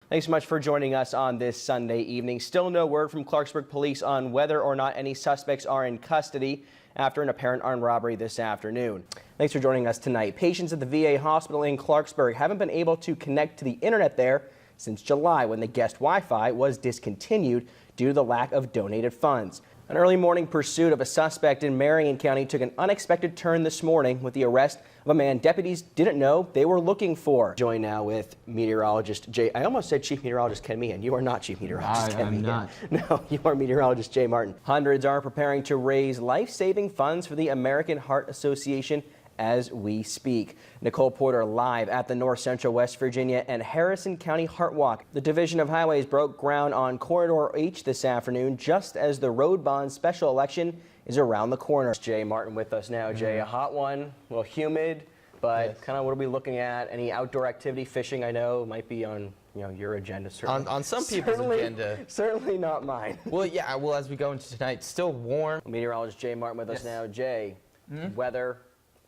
Thanks so much for joining us on this Sunday evening. Still no word from Clarksburg police on whether or not any suspects are in custody after an apparent armed robbery this afternoon. Thanks for joining us tonight. Patients at the VA hospital in Clarksburg haven't been able to connect to the internet there since July, when the guest Wi-Fi was discontinued due to the lack of donated funds. An early morning pursuit of a suspect in Marion County took an unexpected turn this morning with the arrest of a man deputies didn't know they were looking for. Joined now with meteorologist Jay. I almost said Chief Meteorologist Ken Meehan. You are not Chief Meteorologist Ken Meehan. Not. No, you are Meteorologist Jay Martin. Hundreds are preparing to raise life-saving funds for the American Heart Association as we speak. Nicole Porter live at the North Central West Virginia and Harrison County Heart Walk. The Division of Highways broke ground on Corridor H this afternoon, just as the road bond special election is around the corner. Jay Martin with us now. Jay, a hot one, a little humid, but yes. Kind of what are we looking at? Any outdoor activity? Fishing, I know, might be on your agenda. Certainly. On some people's agenda. Certainly not mine. Well, yeah. Well, as we go into tonight, still warm. Meteorologist Jay Martin with us now. Jay, weather.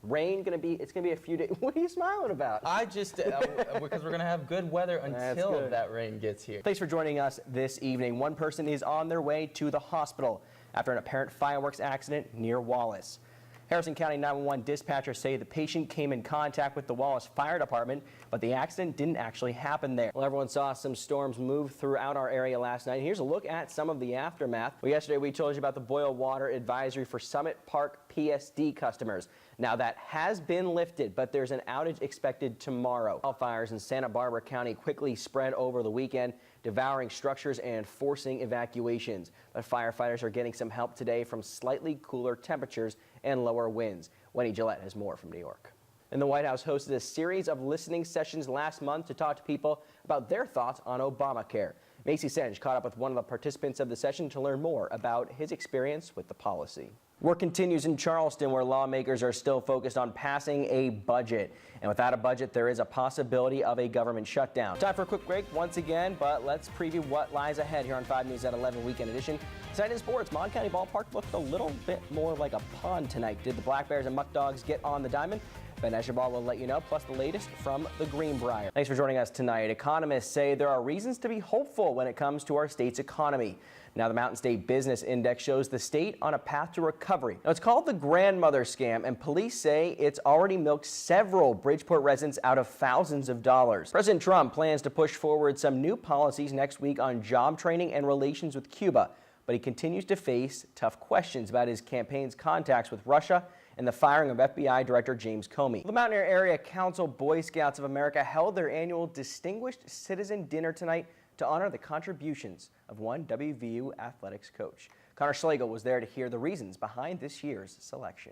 Rain it's gonna be a few days. What are you smiling about? I just because we're gonna have good weather until that rain gets here. Thanks for joining us this evening. One person is on their way to the hospital after an apparent fireworks accident near Wallace. Harrison County 911 dispatchers say the patient came in contact with the Wallace Fire Department, but the accident didn't actually happen there. Well, everyone saw some storms move throughout our area last night. Here's a look at some of the aftermath. Well, yesterday we told you about the boil water advisory for Summit Park PSD customers. Now that has been lifted, but there's an outage expected tomorrow. Wildfires in Santa Barbara County quickly spread over the weekend, devouring structures and forcing evacuations. But firefighters are getting some help today from slightly cooler temperatures and lower winds. Wendy Gillette has more from New York. And the White House hosted a series of listening sessions last month to talk to people about their thoughts on Obamacare. Macy Senge caught up with one of the participants of the session to learn more about his experience with the policy. Work continues in Charleston, where lawmakers are still focused on passing a budget. And without a budget, there is a possibility of a government shutdown. Time for a quick break once again, but let's preview what lies ahead here on 5 News at 11 Weekend Edition. Tonight in sports, Mon County Ballpark looked a little bit more like a pond tonight. Did the Black Bears and Muck Dogs get on the diamond? Ben Escherball will let you know, plus the latest from the Greenbrier. Thanks for joining us tonight. Economists say there are reasons to be hopeful when it comes to our state's economy. Now, the Mountain State Business Index shows the state on a path to recovery. Now, it's called the grandmother scam, and police say it's already milked several Bridgeport residents out of thousands of dollars. President Trump plans to push forward some new policies next week on job training and relations with Cuba, but he continues to face tough questions about his campaign's contacts with Russia and the firing of FBI Director James Comey. The Mountaineer Area Council Boy Scouts of America held their annual Distinguished Citizen Dinner tonight to honor the contributions of one WVU athletics coach. Connor Schlegel was there to hear the reasons behind this year's selection.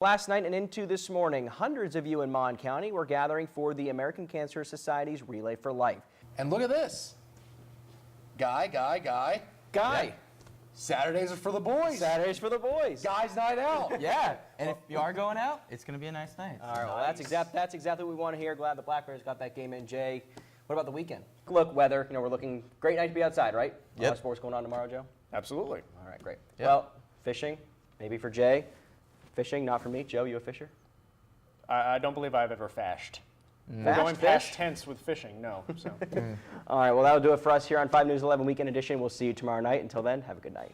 Last night and into this morning, hundreds of you in Mon County were gathering for the American Cancer Society's Relay for Life. And look at this. Guy. Guy. Saturdays are for the boys. Saturdays for the boys. Guys' night out. Yeah, and if you are going out, it's going to be a nice night. All right, well, that's exactly what we want to hear. Glad the Black Bears got that game in, Jay. What about the weekend? Look, weather, we're looking great night to be outside, right? Yep. A lot of sports going on tomorrow, Joe? Absolutely. All right, great. Yep. Well, fishing, maybe for Jay. Fishing, not for me. Joe, you a fisher? I don't believe I've ever fashed. We're Fashed going fish? past tense with fishing, no. So. All right, well, that'll do it for us here on 5 News 11 Weekend Edition. We'll see you tomorrow night. Until then, have a good night.